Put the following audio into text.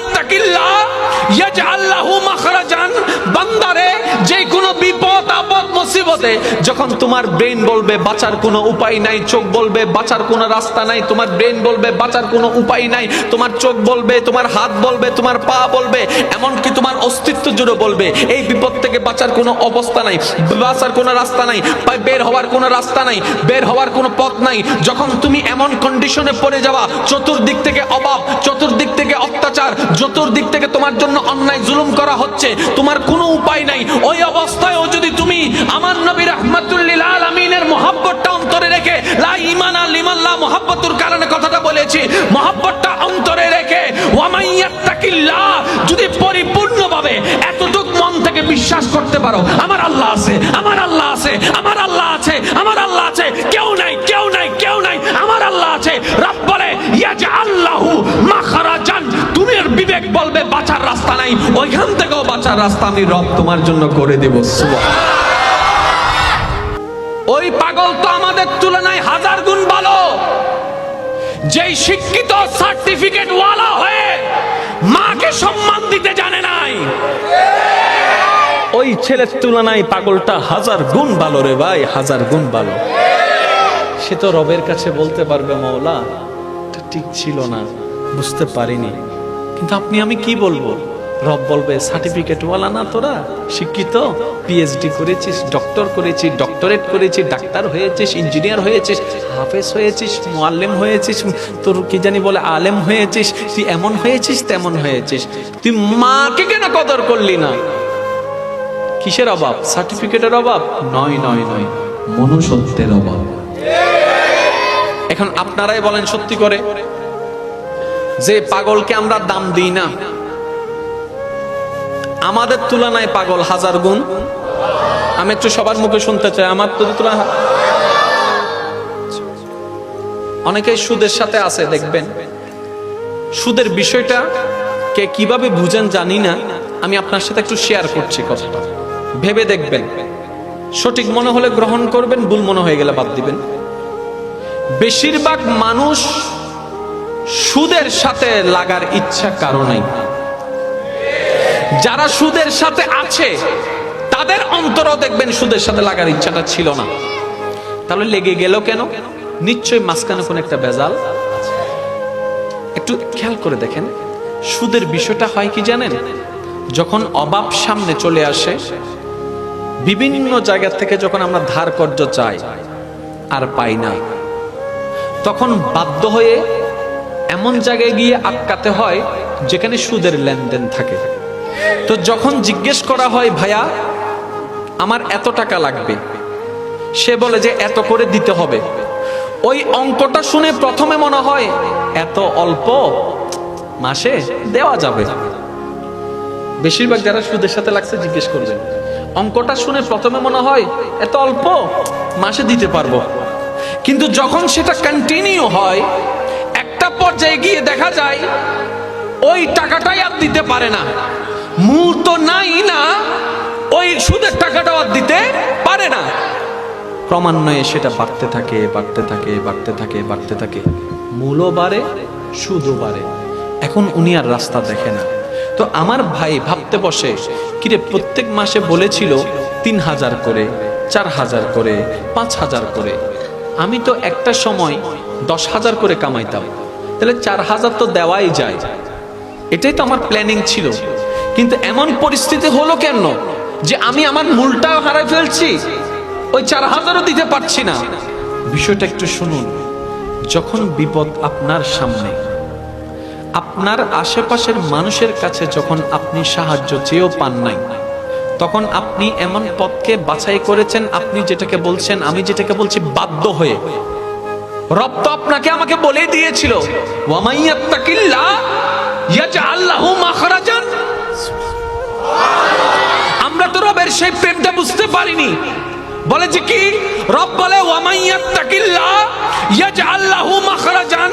ইয়াত্তাকিল্লাহ ইয়াজআল লাহু মাখরাজান। বান্দারে যে কোনো বিপদ আপদ মুসিবতে যখন তোমার ব্রেন বলবে বাঁচার কোনো উপায় নাই, চোখ বলবে বাঁচার কোনো রাস্তা নাই, তোমার ব্রেন বলবে বাঁচার কোনো উপায় নাই, তোমার চোখ বলবে, তোমার হাত বলবে, তোমার পা বলবে, এমনকি তোমার অস্তিত্ব জুড়ে বলবে এই বিপদ থেকে বাঁচার কোনো অবস্থা নাই, বাঁচার কোনো রাস্তা নাই, বের হওয়ার কোনো রাস্তা নাই, বের হওয়ার কোনো পথ নাই। যখন তুমি এমন কন্ডিশনে পড়ে যাওয়া, চতুর্দিক থেকে অভাব, চতুর্দিক থেকে অত্যাচার, চতুর্দিক থেকে তোমার জন্য অন্যায় জুলুম করা হচ্ছে, তোমার কোনো উপায় নাই, ওই অবস্থায়ও যদি তুমি আমার নবী রাহমাতুল লিল আলামিনের মহব্বতটা অন্তরে রেখে, লা ঈমানা লিমান লা মুহাব্বতুর কারণে কথাটা বলেছি, মহব্বতটা অন্তরে রেখে ওয়া মান ইয়াত্তাকিল্লাহ যদি পরিপূর্ণভাবে এতটুকু মন থেকে বিশ্বাস করতে পারো আমার আল্লাহ আছে, আমার আল্লাহ আছে, আমার আল্লাহ আছে, আমার আল্লাহ আছে, কেউ নাই, কেউ নাই, কেউ নাই, আমার আল্লাহ আছে। রব বলে ইয়াজআল লাহু মাখরাজান, তুমি এর বিবেক বলবে বাঁচার রাস্তা নাই, ওইখান থেকেও বাঁচার রাস্তা আমি রব তোমার জন্য করে দেব। সুবহানাল্লাহ। ওই পাগল তো আমাদের তুলনায় হাজার গুণ ভালো, যেই শিক্ষিত সার্টিফিকেট ওয়ালা হয়ে মাকে সম্মান দিতে জানে নাই, ওই ছেলের তুলনায় পাগলটা হাজার গুণ ভালো রে ভাই, হাজার গুণ ভালো। সে তো রবের কাছে বলতে পারবে মওলা এটা ঠিক ছিল না, বুঝতে পারিনি, কিন্তু আপনি আমি কি বলবো? রব বলবে সার্টিফিকেট ওয়ালা না তোরা, শিক্ষিত, পিএইচডি করেছিস, ডক্টর করেছিস, ডক্টরেট করেছিস, ডাক্তার হয়েছিস, ইঞ্জিনিয়ার হয়েছিস, হাফেজ হয়েছিস, মুআল্লিম হয়েছিস, তোর কি জানি বলে আলেম হয়েছিস, তুই এমন হয়েছিস তেমন হয়েছিস, তুই মাকে কেন কদর করলি না? কিসের অভাব? সার্টিফিকেটের অভাব নয়, নয়, নয়, মনুষ্যত্বের অভাব। এখন আপনারাই বলেন সত্যি করে, যে পাগলকে আমরা দাম দিই না, আমাদের তুলনায় পাগল হাজার গুণ। আমি একটু সবার মুখে শুনতে চাই, আমার তো তুলনা। অনেকেই সুদের সাথে আছে, দেখবেন সুদের বিষয়টা কে কিভাবে বুঝেন জানি না, আমি আপনার সাথে একটু শেয়ার করছি কথাটা, ভেবে দেখবেন, সঠিক মনে হলে গ্রহণ করবেন, ভুল মনে হয়ে গেলে বাদ দিবেন। বেশিরভাগ মানুষ সুদের সাথে লাগার ইচ্ছা কারো নাই। যারা সুদের সাথে আছে তাদের অন্তরও দেখবেন সুদের সাথে লাগার ইচ্ছাটা ছিল না। তাহলে লেগে গেল কেন? নিশ্চয়ই মাঝখানে কোন একটা ভেজাল। একটু খেয়াল করে দেখেন, সুদের বিষয়টা হয় কি জানেন? যখন অভাব সামনে চলে আসে, বিভিন্ন জায়গা থেকে যখন আমরা ধার কর্জ চাই আর পাই না, তখন বাধ্য হয়ে এমন জায়গায় গিয়ে আটকাতে হয় যেখানে সুদের লেনদেন থাকে। তো যখন জিজ্ঞেস করা হয় ভাইয়া আমার এত টাকা লাগবে, সে বলে যে এত করে দিতে হবে, ওই অঙ্কটা শুনে প্রথমে মনে হয় এত অল্প, মাসে দেওয়া যাবে। বেশিরভাগ যারা সুদের সাথে লাগছে জিজ্ঞেস করবেন, অঙ্কটা শুনে প্রথমে মনে হয় এত অল্প, মাসে দিতে পারবো। কিন্তু যখন সেটা কন্টিনিউ হয়, একটা পর্যায়ে গিয়ে দেখা যায় ওই টাকাটাই আর দিতে পারে না, মূল তো নাই না, ওই সুদের টাকাটাও আর দিতে পারে না। ক্রমান্বয়ে সেটা বাড়তে থাকে, বাড়তে থাকে, বাড়তে থাকে, বাড়তে থাকে, মূলও বাড়ে, সুদও বাড়ে। এখন উনি আর রাস্তা দেখে না। তো আমার ভাই ভাবতে বসে, কিরে প্রত্যেক মাসে বলেছিল ৩,০০০ করে, ৪,০০০ করে, ৫,০০০ করে, আমি তো একটা সময় ১০,০০০ করে কামাইতাম, তাহলে ৪,০০০ তো দেওয়াই যায়, এটাই তো আমার প্ল্যানিং ছিল। কিন্তু এমন পরিস্থিতি হলো কেন যে আমি আমার মূলটাও হারাই ফেলছি, ওই ৪,০০০ও দিতে পারছি না। বিষয়টা একটু শুনুন। যখন বিপদ আপনার সামনে, আপনার আশেপাশের মানুষের কাছে যখন আপনি সাহায্য চেয়েও পান নাই, তখন আপনি এমন পথকে বাছাই করেছেন, আপনি যেটাকে বলছেন, আমি যেটাকে বলছি বাধ্য হয়ে। রব তো আপনাকে আমাকে বলেই দিয়েছিল ওয়া মান ইয়াত্তাকিল্লাহ ইয়াজআল লাহু মাখরাজান। আমরা তো রবের সেই প্রেমটা বুঝতে পারিনি। বলে যে কি? রব বলে ওয়া মান ইয়াত্তাকিল্লাহ ইয়াজআল লাহু মাখরাজান।